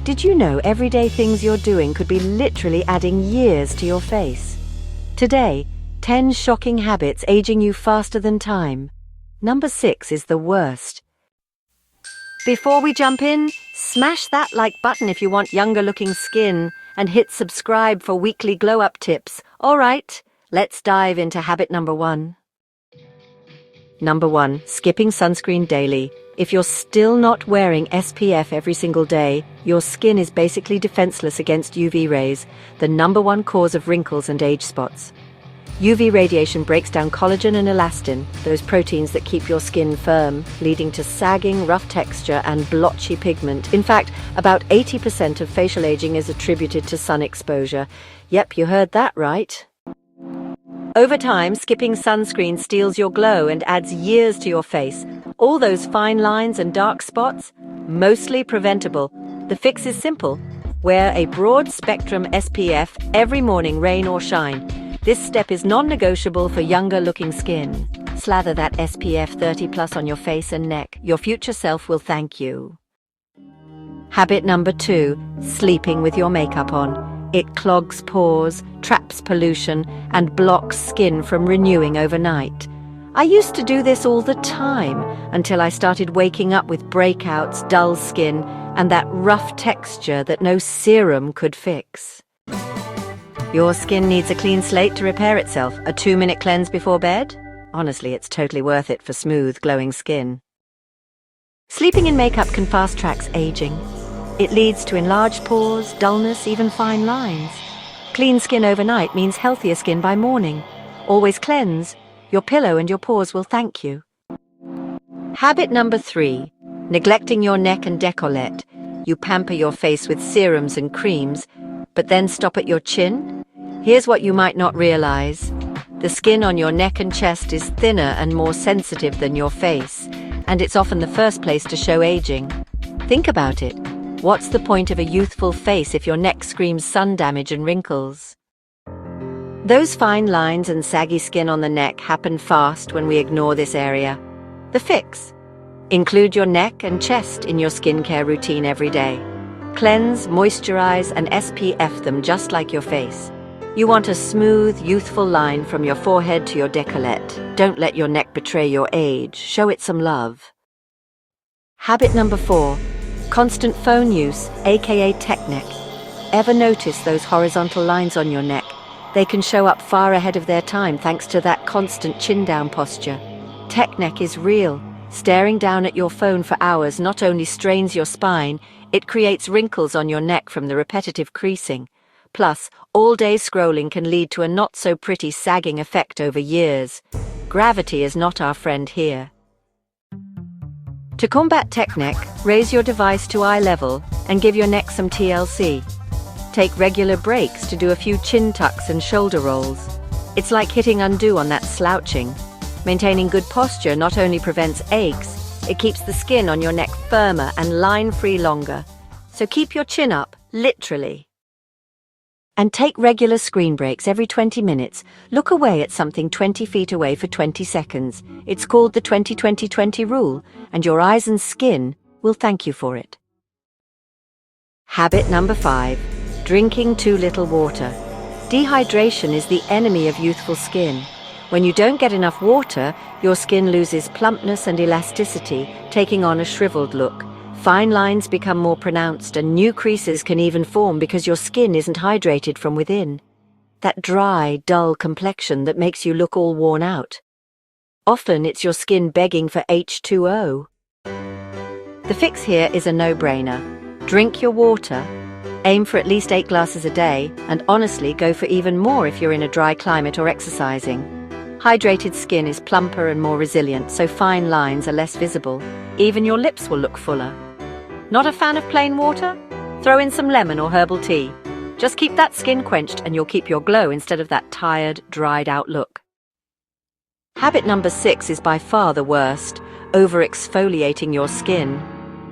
Did you know everyday things you're doing could be literally adding years to your face? Today, 10 shocking habits aging you faster than time. Number 6 is the worst. Before we jump in, smash that like button if you want younger looking skin and hit subscribe for weekly glow up tips. All right, let's dive into habit number 1. Number 1, skipping sunscreen daily. If you're still not wearing SPF every single day, your skin is basically defenseless against UV rays, the number 1 cause of wrinkles and age spots. UV radiation breaks down collagen and elastin, those proteins that keep your skin firm, leading to sagging, rough texture, and blotchy pigment. In fact, about 80% of facial aging is attributed to sun exposure. Yep, you heard that right. Over time, skipping sunscreen steals your glow and adds years to your face. All those fine lines and dark spots, mostly preventable. The fix is simple. Wear a broad-spectrum SPF every morning, rain or shine. This step is non-negotiable for younger-looking skin. Slather that SPF 30+ on your face and neck. Your future self will thank you. Habit number 2, sleeping with your makeup on. It clogs pores, traps pollution, and blocks skin from renewing overnight. I used to do this all the time until I started waking up with breakouts, dull skin, and that rough texture that no serum could fix. Your skin needs a clean slate to repair itself. A 2-minute cleanse before bed? Honestly, it's totally worth it for smooth, glowing skin. Sleeping in makeup can fast-track aging. It leads to enlarged pores, dullness, even fine lines. Clean skin overnight means healthier skin by morning. Always cleanse. Your pillow and your pores will thank you. Habit number 3, neglecting your neck and décolleté. You pamper your face with serums and creams, but then stop at your chin? Here's what you might not realize. The skin on your neck and chest is thinner and more sensitive than your face, and it's often the first place to show aging. Think about it. What's the point of a youthful face if your neck screams sun damage and wrinkles? Those fine lines and saggy skin on the neck happen fast when we ignore this area. The fix: include your neck and chest in your skincare routine every day. Cleanse, moisturize, and SPF them just like your face. You want a smooth, youthful line from your forehead to your décolleté. Don't let your neck betray your age. Show it some love. Habit number 4, constant phone use, aka tech neck. Ever notice those horizontal lines on your neck? They can show up far ahead of their time thanks to that constant chin-down posture. Tech neck is real. Staring down at your phone for hours not only strains your spine, it creates wrinkles on your neck from the repetitive creasing. Plus, all-day scrolling can lead to a not-so-pretty sagging effect over years. Gravity is not our friend here. To combat tech neck, raise your device to eye level and give your neck some TLC. Take regular breaks to do a few chin tucks and shoulder rolls. It's like hitting undo on that slouching. Maintaining good posture not only prevents aches, it keeps the skin on your neck firmer and line-free longer. So keep your chin up, literally. And take regular screen breaks every 20 minutes. Look away at something 20 feet away for 20 seconds. It's called the 20-20-20 rule, and your eyes and skin will thank you for it. Habit number 5, drinking too little water. Dehydration is the enemy of youthful skin. When you don't get enough water, your skin loses plumpness and elasticity, taking on a shriveled look. Fine lines become more pronounced and new creases can even form because your skin isn't hydrated from within. That dry, dull complexion that makes you look all worn out. Often it's your skin begging for H2O. The fix here is a no-brainer. Drink your water. Aim for at least 8 glasses a day, and honestly go for even more if you're in a dry climate or exercising. Hydrated skin is plumper and more resilient, so fine lines are less visible. Even your lips will look fuller. Not a fan of plain water? Throw in some lemon or herbal tea. Just keep that skin quenched and you'll keep your glow instead of that tired, dried-out look. Habit number 6 is by far the worst: over-exfoliating your skin.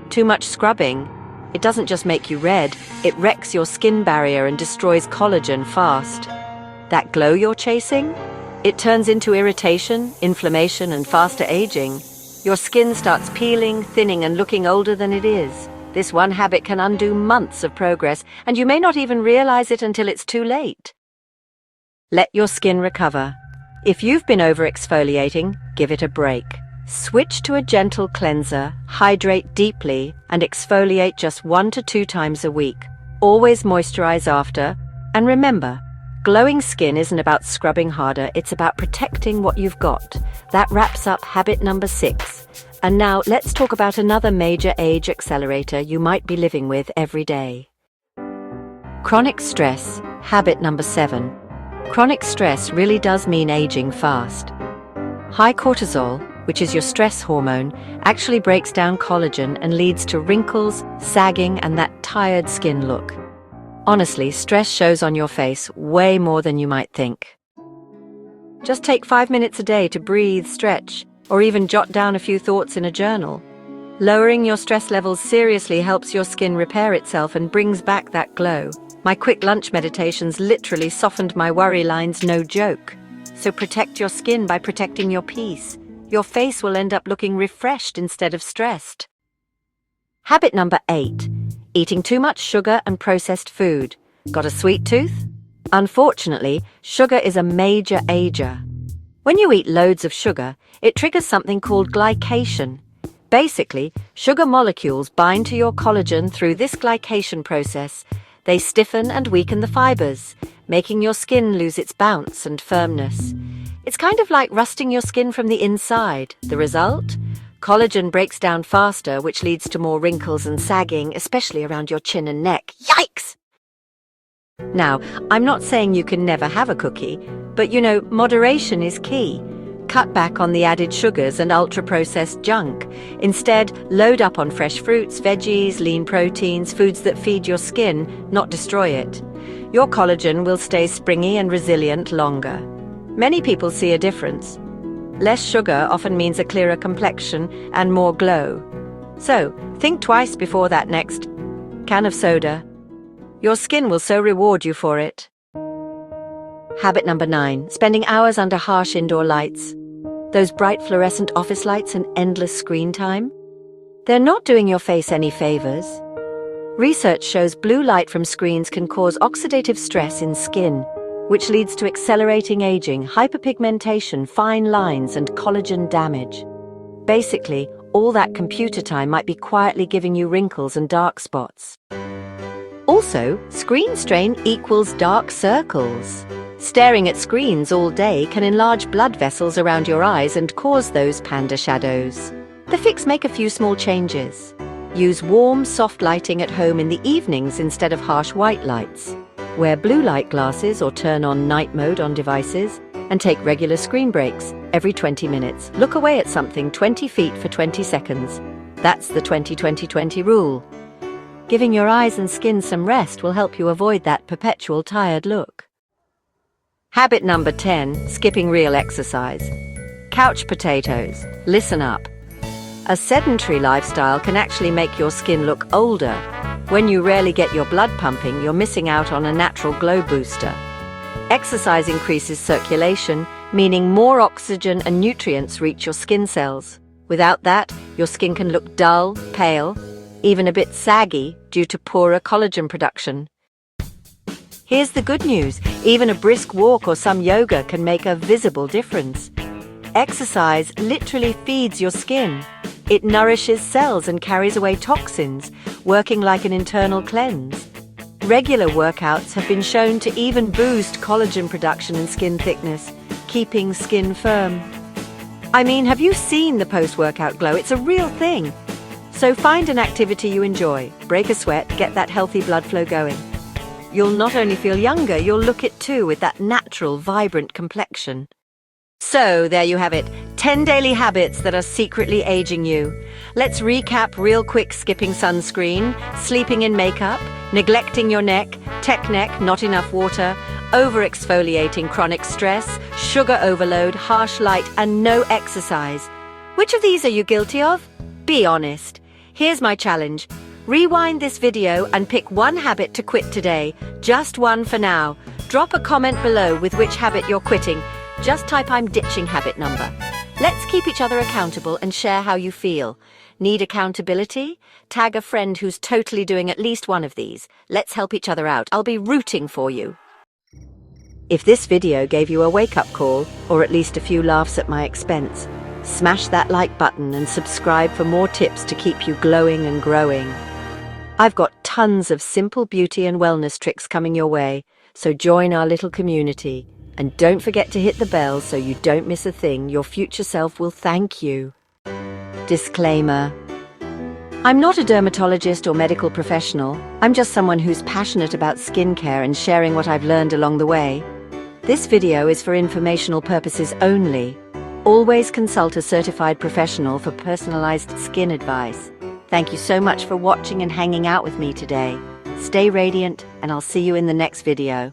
Too much scrubbing. It doesn't just make you red, it wrecks your skin barrier and destroys collagen fast. That glow you're chasing? It turns into irritation, inflammation, and faster aging. Your skin starts peeling, thinning, and looking older than it is. This one habit can undo months of progress, and you may not even realize it until it's too late. Let your skin recover. If you've been over-exfoliating, give it a break. Switch to a gentle cleanser, hydrate deeply, and exfoliate just 1 to 2 times a week. Always moisturize after, and remember, glowing skin isn't about scrubbing harder, it's about protecting what you've got. That wraps up habit number 6. And now let's talk about another major age accelerator you might be living with every day. Chronic stress, habit number 7. Chronic stress really does mean aging fast. High cortisol, which is your stress hormone, actually breaks down collagen and leads to wrinkles, sagging, and that tired skin look. Honestly, stress shows on your face way more than you might think. Just take 5 minutes a day to breathe, stretch, or even jot down a few thoughts in a journal. Lowering your stress levels seriously helps your skin repair itself and brings back that glow. My quick lunch meditations literally softened my worry lines, no joke. So protect your skin by protecting your peace. Your face will end up looking refreshed instead of stressed. Habit number 8. Eating too much sugar and processed food. Got a sweet tooth? Unfortunately, sugar is a major ager. When you eat loads of sugar, it triggers something called glycation. Basically, sugar molecules bind to your collagen through this glycation process. They stiffen and weaken the fibers, making your skin lose its bounce and firmness. It's kind of like rusting your skin from the inside. The result? Collagen breaks down faster, which leads to more wrinkles and sagging, especially around your chin and neck. Yikes! Now, I'm not saying you can never have a cookie, but moderation is key. Cut back on the added sugars and ultra-processed junk. Instead, load up on fresh fruits, veggies, lean proteins, foods that feed your skin, not destroy it. Your collagen will stay springy and resilient longer. Many people see a difference. Less sugar often means a clearer complexion and more glow. So, think twice before that next can of soda. Your skin will so reward you for it. Habit number 9. Spending hours under harsh indoor lights. Those bright fluorescent office lights and endless screen time? They're not doing your face any favors. Research shows blue light from screens can cause oxidative stress in skin, which leads to accelerating aging, hyperpigmentation, fine lines, and collagen damage. Basically, all that computer time might be quietly giving you wrinkles and dark spots. Also, screen strain equals dark circles. Staring at screens all day can enlarge blood vessels around your eyes and cause those panda shadows. The fix: make a few small changes. Use warm, soft lighting at home in the evenings instead of harsh white lights. Wear blue light glasses or turn on night mode on devices, and take regular screen breaks every 20 minutes. Look away at something 20 feet for 20 seconds. That's the 20-20-20 rule. Giving your eyes and skin some rest will help you avoid that perpetual tired look. Habit number 10, skipping real exercise. Couch potatoes. Listen up. A sedentary lifestyle can actually make your skin look older. When you rarely get your blood pumping, you're missing out on a natural glow booster. Exercise increases circulation, meaning more oxygen and nutrients reach your skin cells. Without that, your skin can look dull, pale, even a bit saggy due to poorer collagen production. Here's the good news: even a brisk walk or some yoga can make a visible difference. Exercise literally feeds your skin. It nourishes cells and carries away toxins, working like an internal cleanse. Regular workouts have been shown to even boost collagen production and skin thickness, keeping skin firm. I mean, have you seen the post-workout glow? It's a real thing. So find an activity you enjoy, break a sweat, get that healthy blood flow going. You'll not only feel younger, you'll look it too, with that natural, vibrant complexion. So, there you have it, 10 daily habits that are secretly aging you. Let's recap real quick: skipping sunscreen, sleeping in makeup, neglecting your neck, tech neck, not enough water, over-exfoliating, chronic stress, sugar overload, harsh light, and no exercise. Which of these are you guilty of? Be honest. Here's my challenge. Rewind this video and pick one habit to quit today. Just one for now. Drop a comment below with which habit you're quitting. Just type "I'm ditching habit number." Let's keep each other accountable and share how you feel. Need accountability? Tag a friend who's totally doing at least one of these. Let's help each other out. I'll be rooting for you. If this video gave you a wake-up call, or at least a few laughs at my expense, smash that like button and subscribe for more tips to keep you glowing and growing. I've got tons of simple beauty and wellness tricks coming your way, so join our little community. And don't forget to hit the bell so you don't miss a thing. Your future self will thank you. Disclaimer. I'm not a dermatologist or medical professional. I'm just someone who's passionate about skincare and sharing what I've learned along the way. This video is for informational purposes only. Always consult a certified professional for personalized skin advice. Thank you so much for watching and hanging out with me today. Stay radiant, and I'll see you in the next video.